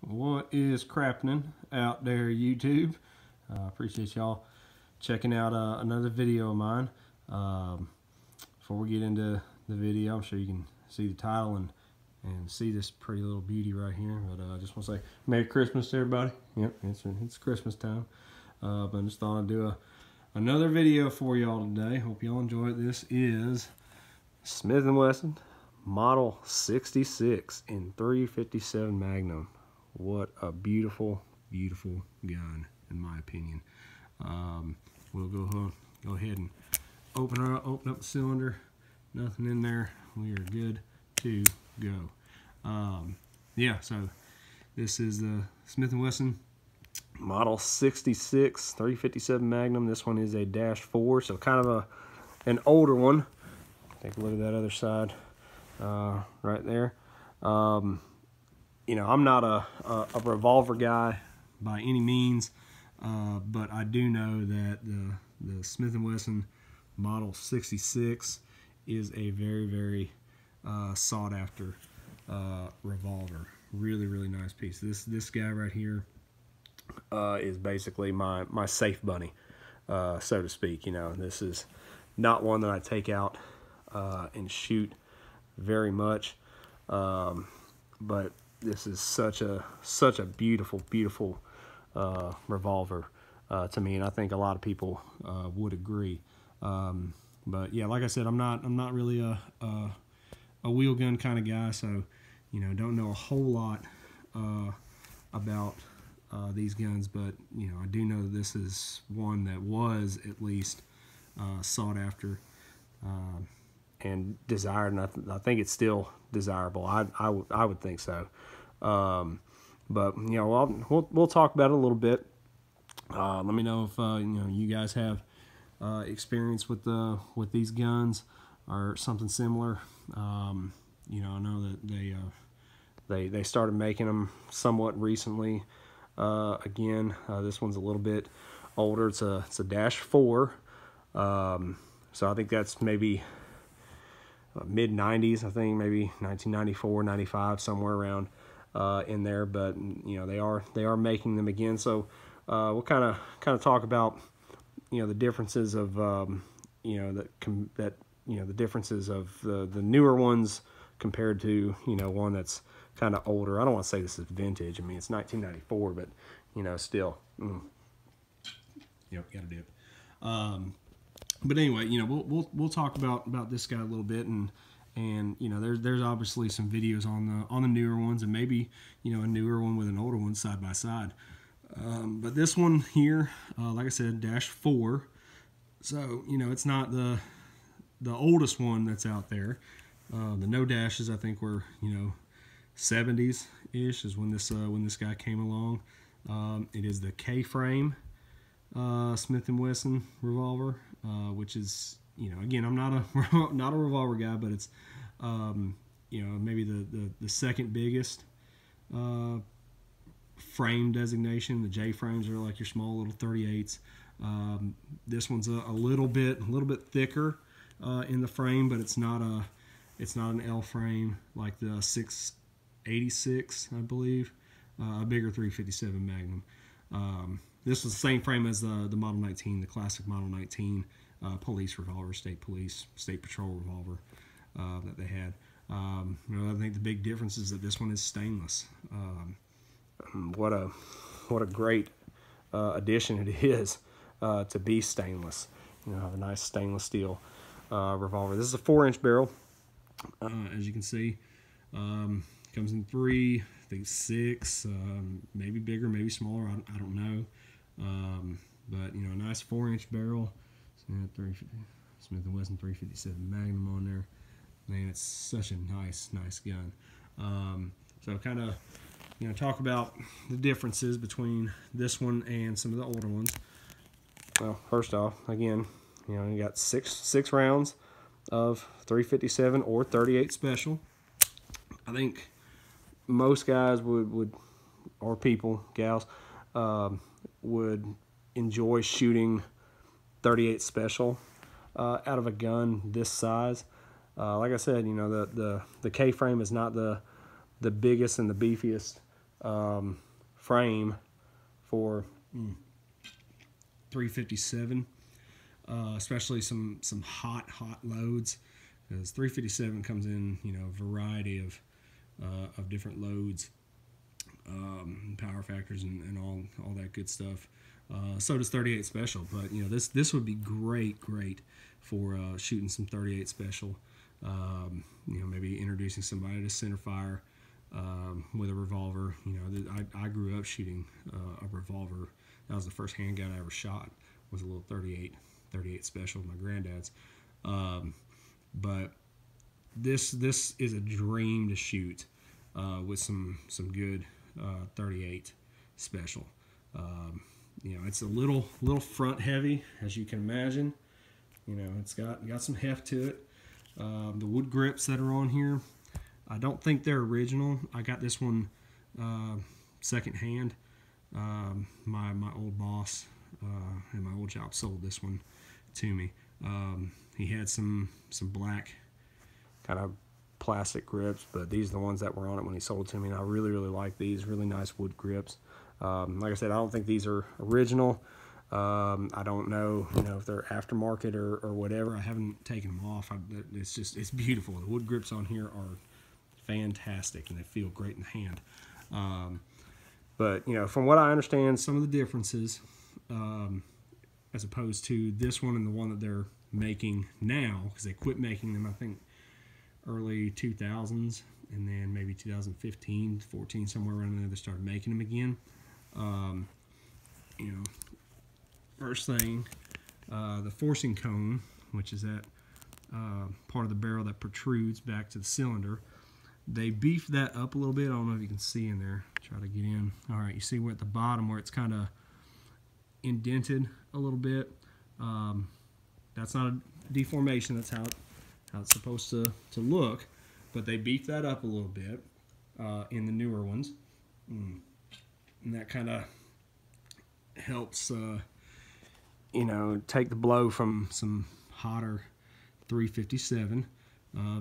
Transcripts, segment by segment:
What is crappening out there, YouTube? Appreciate y'all checking out another video of mine. Before we get into the video, I'm sure you can see the title and see this pretty little beauty right here. But I just want to say Merry Christmas to everybody. Yep, it's Christmas time. But I just thought I'd do another video for y'all today. Hope y'all enjoy it. This is Smith & Wesson Model 66 in 357 Magnum. What a beautiful, beautiful gun, in my opinion. We'll go ahead and open up the cylinder. Nothing in there. We are good to go. Yeah, so this is the Smith & Wesson Model 66 357 Magnum. This one is a -4, so kind of an older one. Take a look at that other side right there. You know, I'm not a revolver guy by any means, but I do know that the Smith & Wesson Model 66 is a very, very sought after revolver. Really, really nice piece. This guy right here is basically my safe bunny, so to speak. You know, this is not one that I take out and shoot very much, but this is such a beautiful, beautiful revolver to me, and I think a lot of people would agree. But yeah, like I said, I'm not really a wheel gun kind of guy, so you know, don't know a whole lot about these guns, but you know, I do know that this is one that was at least sought after and desired, and I think it's still desirable. I would think so. But you know, we'll talk about it a little bit. Let me know if you know, you guys have experience with these guns or something similar. You know, I know that they started making them somewhat recently. Again, this one's a little bit older. It's a -4. So I think that's maybe mid 90s. I think maybe 1994, 95, somewhere around in there. But you know, they are making them again. So we'll kind of talk about, you know, the differences of you know, the differences of the newer ones compared to, you know, one that's kind of older. I don't want to say this is vintage. I mean, it's 1994, but you know, still. Yep, gotta dip. But anyway, you know, we'll talk about this guy a little bit, and you know, there's obviously some videos on the newer ones, and maybe, you know, a newer one with an older one side by side. But this one here, like I said, -4. So you know, it's not the oldest one that's out there. The no dashes, I think, were, you know, 70s ish is when this guy came along. It is the K-frame Smith & Wesson revolver, which is, you know, again, I'm not a revolver guy, but it's you know, maybe the second biggest frame designation. The J frames are like your small little 38s. This one's a little bit thicker in the frame, but it's not an L frame like the 686, I believe. A bigger 357 Magnum. This was the same frame as the Model 19, the classic Model 19 police revolver, state patrol revolver that they had. You know, I think the big difference is that this one is stainless. What a great addition it is to be stainless. You know, have a nice stainless steel revolver. This is a 4-inch barrel, as you can see. Comes in 3, I think 6, maybe bigger, maybe smaller. I don't know. But you know, a nice 4-inch barrel. So, Smith & Wesson 357 Magnum on there. Man, it's such a nice gun. So kind of, you know, talk about the differences between this one and some of the older ones. Well, first off, again, you know, you got six rounds of 357 or 38 special. I think most guys would or people, gals, would enjoy shooting 38 special out of a gun this size. Like I said, you know, the K-frame is not the biggest and the beefiest frame for $357, especially some hot loads, because $357 comes in, you know, a variety of different loads, power factors, and all that good stuff. So does 38 special, but you know, this would be great for shooting some 38 special. You know, maybe introducing somebody to center fire with a revolver. You know, I grew up shooting a revolver. That was the first handgun I ever shot, was a little 38 special with my granddad's. But this is a dream to shoot with some good 38 special. You know, it's a little front heavy, as you can imagine. You know, it's got some heft to it. The wood grips that are on here, I don't think they're original. I got this one secondhand. My old boss and my old job sold this one to me. He had some black kind of plastic grips, but these are the ones that were on it when he sold it to me, and I really like these. Really nice wood grips. Like I said, I don't think these are original. I don't know, you know, if they're aftermarket or whatever. I haven't taken them off. It's beautiful. The wood grips on here are fantastic, and they feel great in the hand. But you know, from what I understand, some of the differences, as opposed to this one and the one that they're making now, because they quit making them, I think, early 2000s, and then maybe 2015, 14, somewhere around there, they started making them again. You know, first thing, the forcing cone, which is that part of the barrel that protrudes back to the cylinder, they beefed that up a little bit. I don't know if you can see in there. Try to get in. All right, you see where at the bottom where it's kind of indented a little bit. That's not a deformation. That's how it's supposed to look. But they beefed that up a little bit in the newer ones, and that kind of helps, you know, take the blow from some hotter 357.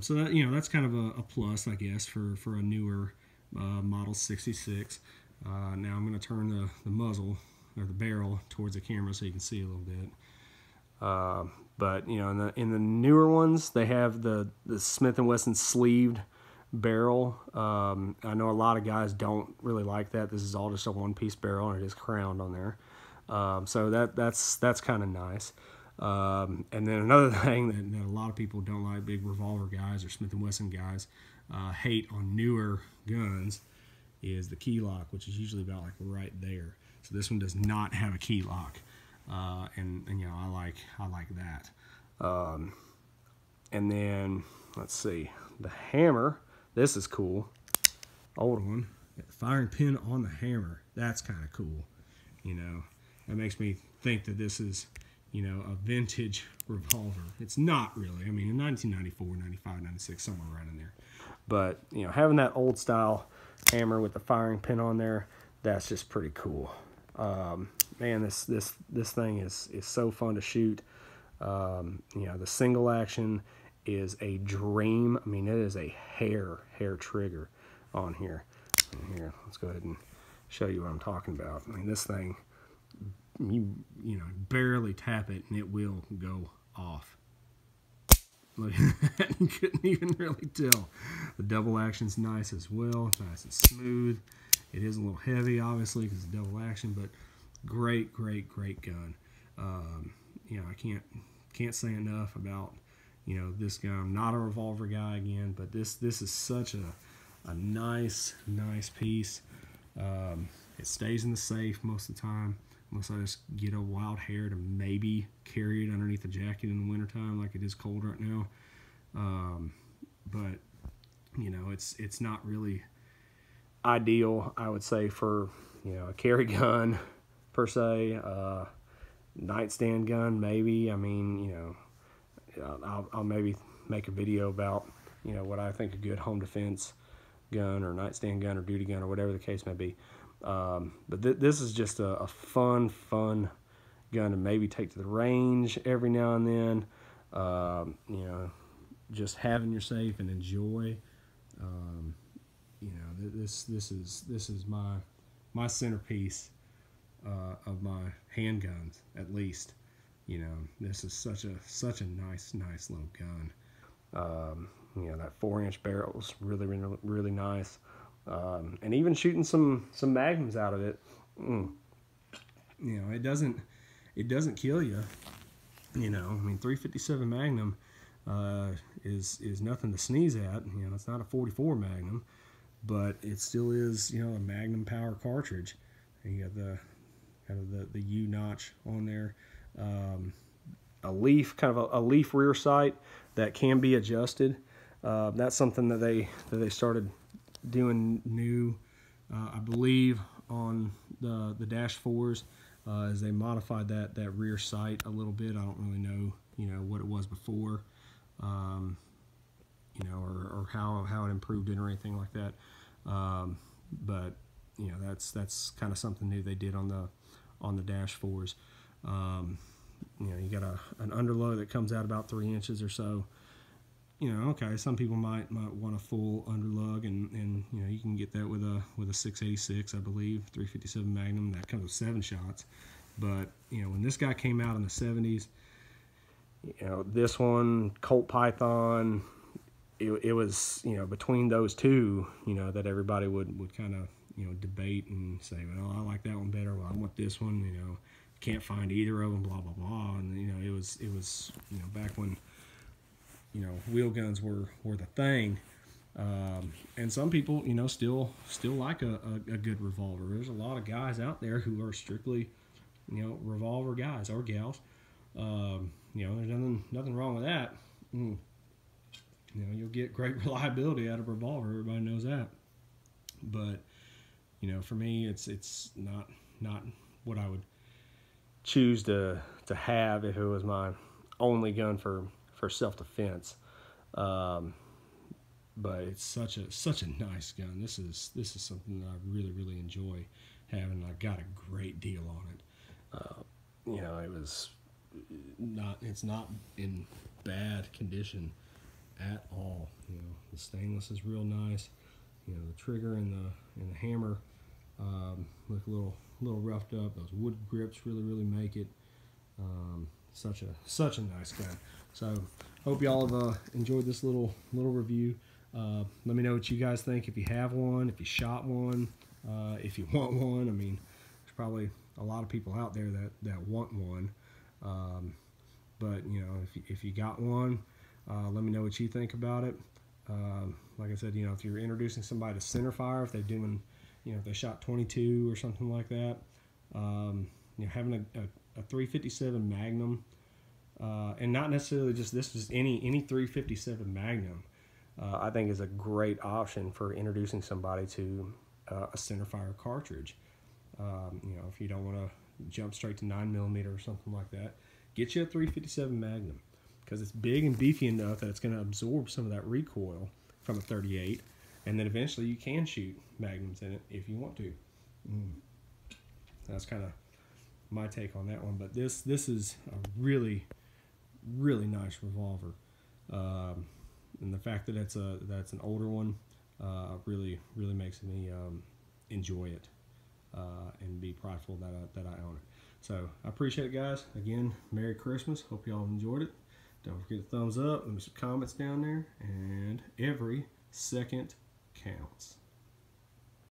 So that, you know, that's kind of a plus, I guess, for a newer Model 66. Now I'm going to turn the muzzle or the barrel towards the camera so you can see a little bit. But you know, in the newer ones, they have the Smith & Wesson sleeved barrel. I know a lot of guys don't really like that. This is all just a one-piece barrel, and it is crowned on there. So that's kind of nice. And then another thing that a lot of people don't like, big Revolver guys or Smith & Wesson guys, hate on newer guns, is the key lock, which is usually about like right there. So this one does not have a key lock, and you know, I like that. And then let's see, the hammer. This is cool. Old one, firing pin on the hammer. That's kind of cool. You know, that makes me think that this is, you know, a vintage revolver. It's not really. I mean, in 1994, 95, 96, somewhere right in there. But, you know, having that old style hammer with the firing pin on there, that's just pretty cool. Man, this thing is so fun to shoot. You know, the single action is a dream. I mean, it is a hair trigger on here. And here, let's go ahead and show you what I'm talking about. I mean, this thing, you know, barely tap it and it will go off. Look at that, you couldn't even really tell. The double action's nice as well. It's nice and smooth. It is a little heavy, obviously, because it's double action, but great gun. You know, I can't say enough about, you know, this gun. I'm not a revolver guy again, but this is such a nice piece. It stays in the safe most of the time, unless I just get a wild hair to maybe carry it underneath the jacket in the wintertime, like it is cold right now. But you know, it's not really ideal, I would say, for, you know, a carry gun per se. Nightstand gun, maybe. I mean, you know, I'll maybe make a video about, you know, what I think a good home defense gun or nightstand gun or duty gun or whatever the case may be. But this is just a fun gun to maybe take to the range every now and then. You know, just have in your safe and enjoy. you know, this is my centerpiece of my handguns, at least. You know, this is such a nice little gun. You know, that 4-inch barrel is really nice, and even shooting some magnums out of it, you know, it doesn't kill you. You know, I mean, 357 Magnum is nothing to sneeze at. You know, it's not a 44 Magnum, but it still is, you know, a Magnum power cartridge. And you got the kind of the U notch on there. A leaf, kind of a leaf rear sight that can be adjusted. That's something that they started doing new, I believe, on the Dash 4s, as they modified that rear sight a little bit. I don't really know, you know, what it was before, you know, or how it improved it or anything like that. But you know, that's kind of something new they did on the Dash 4s. You know, you got an underlug that comes out about 3 inches or so. You know, okay, some people might want a full underlug, and you know, you can get that with a 686, I believe, 357 Magnum. That comes with 7 shots. But you know, when this guy came out in the 70s, you know, this one, Colt Python, it was, you know, between those two, you know, that everybody would kind of, you know, debate and say, well, I like that one better. Well, I want this one. You know, can't find either of them. Blah blah blah. And you know, it was you know, back when, you know, wheel guns were the thing. And some people, you know, still like a good revolver. There's a lot of guys out there who are strictly, you know, revolver guys or gals. You know, there's nothing wrong with that. You know, you'll get great reliability out of a revolver. Everybody knows that. But you know, for me, it's not what I would choose to have if it was my only gun for self-defense. But it's such a nice gun. This is something that I really enjoy having. I got a great deal on it. You know, it's not in bad condition at all. You know, the stainless is real nice. You know, the trigger and the hammer look a little roughed up. Those wood grips really make it such a nice gun. So hope y'all have enjoyed this little review. Let me know what you guys think. If you have one, if you shot one, if you want one. I mean, there's probably a lot of people out there that want one. But you know, if you got one, let me know what you think about it. Like I said, you know, if you're introducing somebody to center fire, if they're doing, you know, if they shot 22 or something like that, you know, having a 357 Magnum, and not necessarily just this, just any 357 Magnum, I think is a great option for introducing somebody to a centerfire cartridge. You know, if you don't want to jump straight to 9mm or something like that, get you a 357 Magnum, because it's big and beefy enough that it's going to absorb some of that recoil from a 38, and then eventually you can shoot magnums in it if you want to. That's kind of my take on that one. But this is a really nice revolver, and the fact that that's an older one really makes me enjoy it and be prideful that I own it. So I appreciate it, guys. Again, Merry Christmas. Hope y'all enjoyed it. Don't forget to thumbs up, leave me some comments down there, and every second counts.